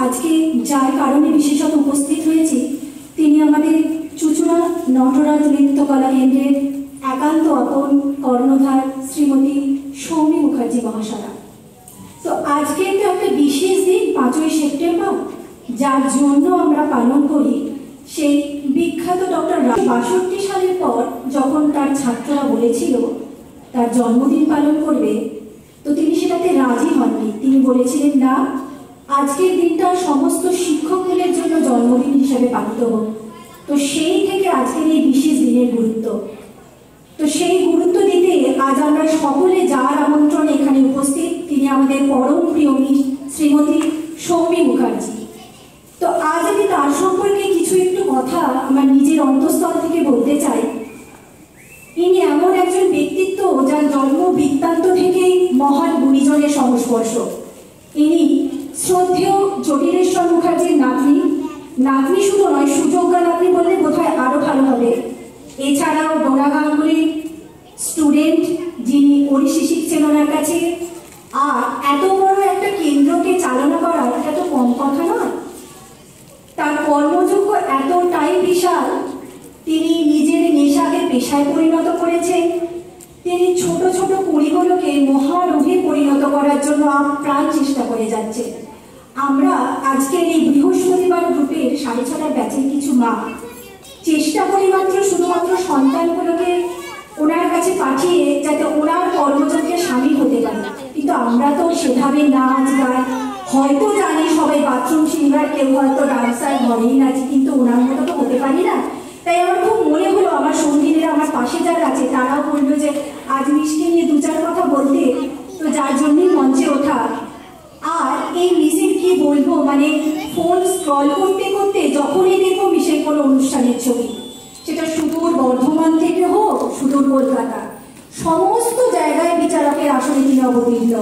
আজকে যার কারণে বিশেষত উপস্থিত হয়েছে তিনি আমাদের চুঁচুড়া নটরাজ নৃত্যকলা কেন্দ্রের একান্ত আপন কর্ণধার শ্রীমতী সৌমি মুখার্জি মহাশয়া। তো আজকে তো একটা বিশেষ দিন, 5ই সেপ্টেম্বর, যার জন্য আমরা পালন করি সেই বিখ্যাত ডক্টর 62 সালের পর যখন তার ছাত্ররা বলেছিল তার জন্মদিন পালন করবে, তো তিনি সেটাতে রাজি হননি। তিনি বলেছিলেন, না, আজকের দিনটা সমস্ত শিক্ষকদের জন্য জন্মদিন হিসেবে পালিত হোক। তো সেই থেকে আজকের এই বিশেষ দিনের গুরুত্ব, তো সেই গুরুত্ব দিতে আজ আমরা সকলে যার আমন্ত্রণ এখানে উপস্থিত, তিনি আমাদের পরম প্রিয় শ্রীমতী সৌমি মুখার্জি। তো আজ আমি তার সম্পর্কে কিছু একটু কথা আমার নিজের অন্তঃস্থল থেকে বলতে চাই। ইনি এমন একজন ব্যক্তিত্ব যার জন্ম বৃত্তান্ত থেকেই মহান গুণীজনের সংস্পর্শ। ইনি শ্রদ্ধেয় জটিলেশ্বর মুখার্জির নাতনি শুধু নয়, সুযোগ্যা নাতনি বললে বোধহয় আরো ভালো হবে। এছাড়াও ডোনা গাঙ্গুলির স্টুডেন্ট, যিনি ওড়িশি শিখছেন ওনার কাছে। আর এত বড় একটা কেন্দ্রকে চালনা করা এটা তো কম কথা নয়। তার কর্মযোগ্য এতটাই বিশাল, তিনি নিজের নেশাকে পেশায় পরিণত করেছেন। তিনি ছোট ছোট কুড়িগুলোকে মহারোগে পরিণত করার জন্য আপ্রাণ চেষ্টা করে যাচ্ছেন। আমরা আজকের এই বৃহস্পতিবার গ্রুপের 6:30 ব্যাচের কিছু মা চেষ্টা করি মাত্র শুধুমাত্র সন্তানগুলোকে ওনার কাছে পাঠিয়ে যাতে ওনার কর্মযজ্ঞে সামিল হতে পারে। কিন্তু আমরা তো সেভাবে নাচ গান, হয়তো জানি সবাই বাথরুম সিঙ্গার, কেউ হয়তো ডান্সার, ঘরেই নাচি, কিন্তু ওনার মতো তো হতে পারি না। তাই আমার খুব মনে হলো আমার সঙ্গীরা, আমার পাশে যারা আছে তারাও বললো যে আজ মিসকে নিয়ে 2-4 কথা বলতে, তো যার জন্যই মঞ্চে ওঠা। আর এই মিসের কি বলবো, মানে ফোন স্ক্রল করতে করতে যখনই দেখবো মিসের কোনো অনুষ্ঠানের ছবি, সেটা সুদূর বর্ধমান থেকে হোক, সুদূর কলকাতা, সমস্ত জায়গায় বিচারকের আসনে তিনি অবতীর্ণ।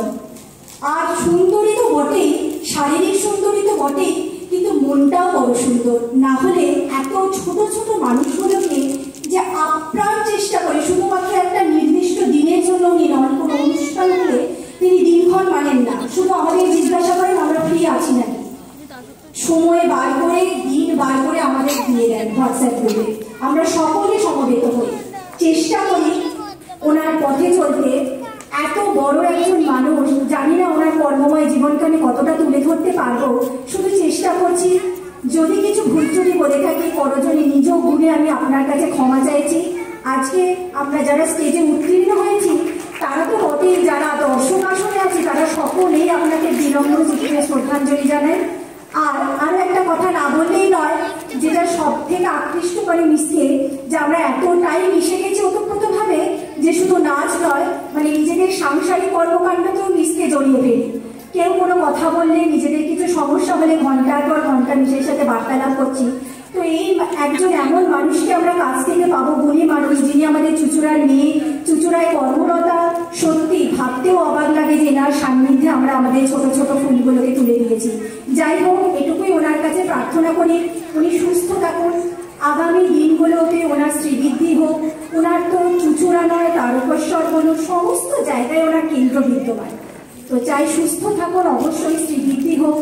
আর সুন্দরী তো বটেই, শারীরিক সুন্দরী তো বটেই, কিন্তু মনটাও বড় সুন্দর। না হলে এত ছোট ছোট মানুষগুলোকে যে আপ্রাণ চেষ্টা করে শুধুমাত্র একটা নির্দিষ্ট দিনের জন্য উনি নন, কোনো অনুষ্ঠান হলে তিনি দিনক্ষণ মানেন না, শুধু আমাদের জিজ্ঞাসা করেন আমরা ফ্রি আছি নাকি, সময় বার করে দিন বার করে আমাদের দিয়ে দেন হোয়াটসঅ্যাপ গ্রুপে। আমরা সকলে সমবেত হই, চেষ্টা করি ওনার পথে চলতে। এত বড় একজন মানুষ, জানি না ওনার কর্মময় জীবনকে আমি কতটা তুলে ধরতে পারবো, শুধু চেষ্টা করছি। যদি কিছু ভুল ত্রুটি বলে থাকি করজনে নিজ গুণে আমি আপনার কাছে ক্ষমা চাইছি। আজকে আমরা যারা স্টেজে উত্তীর্ণ হয়েছি তারা তো বটেই, যারা দর্শক আসনে আছে তারা সকলেই আপনাকে বিনম্র চিত্রে শ্রদ্ধাঞ্জলি জানায়। আর আরো একটা কথা না বললেই নয়, যেটা সব থেকে আকৃষ্ট করে মিসকে, যে আমরা এতটাই মিশে গেছি ওতপ্রোতভাবে যে শুধু নাচ নয়, মানে নিজেদের সাংসারিক কর্মকাণ্ডতেও মিসকে জড়িয়ে ফেলি। কেউ কোনো কথা বললে, নিজেদের কিছু সমস্যা হলে ঘন্টার পর ঘন্টা মিসের সাথে বার্তালাপ করছি। তো এই একজন এমন মানুষকে আমরা কাছ থেকে পাবো, গুণী মানুষ, যিনি আমাদের চুঁচুড়ার মেয়ে, চুঁচুড়ায় কর্মরতা। সত্যি ভাবতেও অবাক লাগে যে এনার সান্নিধ্যে আমরা আমাদের ছোট ছোট ফুলগুলোকে তুলে দিয়েছি। যাই হোক, এটুকুই ওনার কাছে প্রার্থনা করি, উনি সুস্থ থাকুন, আগামী দিনগুলোতে ওনার শ্রীবৃদ্ধি হোক। ওনার তো চুঁচুড়া নয়, তারকেশ্বর বলুন, সমস্ত জায়গায় ওনার কেন্দ্র বিদ্যমান। তো চাই সুস্থ থাকুন, অবশ্যই শ্রীবৃদ্ধি হোক।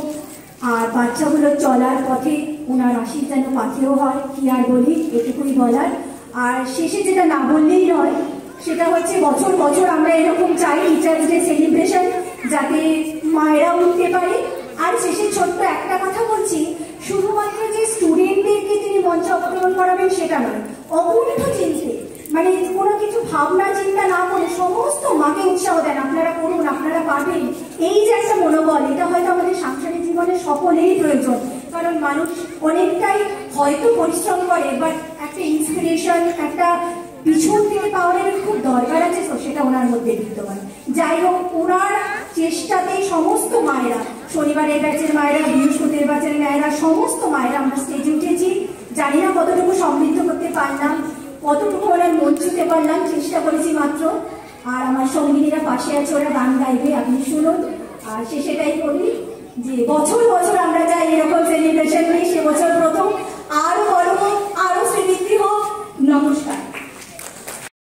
আর বাচ্চাগুলোর চলার পথে ওনার আশীর্বাদ যেন পাথেও হয়, কি আর বলি, এটুকুই বলার। আর শেষে যেটা না বললেই নয়, সেটা হচ্ছে বছর বছর আমরা এরকম চাই টিচার্স ডে সেলিব্রেশন, যাতে মায়েরা উঠতে পারে। আর শেষে ছোট্ট একটা কথা বলছি, শুধুমাত্র যে স্টুডেন্টদেরকে তিনি মঞ্চে অবতরণ করাবেন সেটা নয়, অকুণ্ঠ চিনতে, মানে কোনো কিছু ভাবনা চিন্তা না করে সমস্ত মাকে উৎসাহ দেন, আপনারা করুন, আপনারা পারবেন। এই যে একটা মনোবল, এটা হয়তো আমাদের সাংসারিক জীবনে সকলেই প্রয়োজন। কারণ মানুষ অনেকটাই হয়তো পরিশ্রম করে, বাট একটা ইন্সপিরেশন, একটা পিছন থেকে পাওয়ার খুব দরকার আছে, তো সেটা ওনার মধ্যে বিদ্যমান। যাই হোক, ওনার চেষ্টাতেই সমস্ত মায়েরা, শনিবারের ব্যাচের মায়েরা, বৃহস্পতির ব্যাচের মায়েরা, সমস্ত মায়েরা আমরা স্টেজে উঠেছি। জানি না কতটুকু সমৃদ্ধ করতে পারলাম, কতটুকু ওনার মন ছুঁতে পারলাম, চেষ্টা করেছি মাত্র। আর আমার সঙ্গীরা পাশে আছে, ওরা গান গাইবে, আপনি শুনুন। আর সেটাই বলি যে বছর বছর আমরা যাই এরকম সেলিব্রেশন নিই, সে বছর প্রথম আরো বড় হোক, আরো শ্রীবৃদ্ধি হোক। নমস্কার।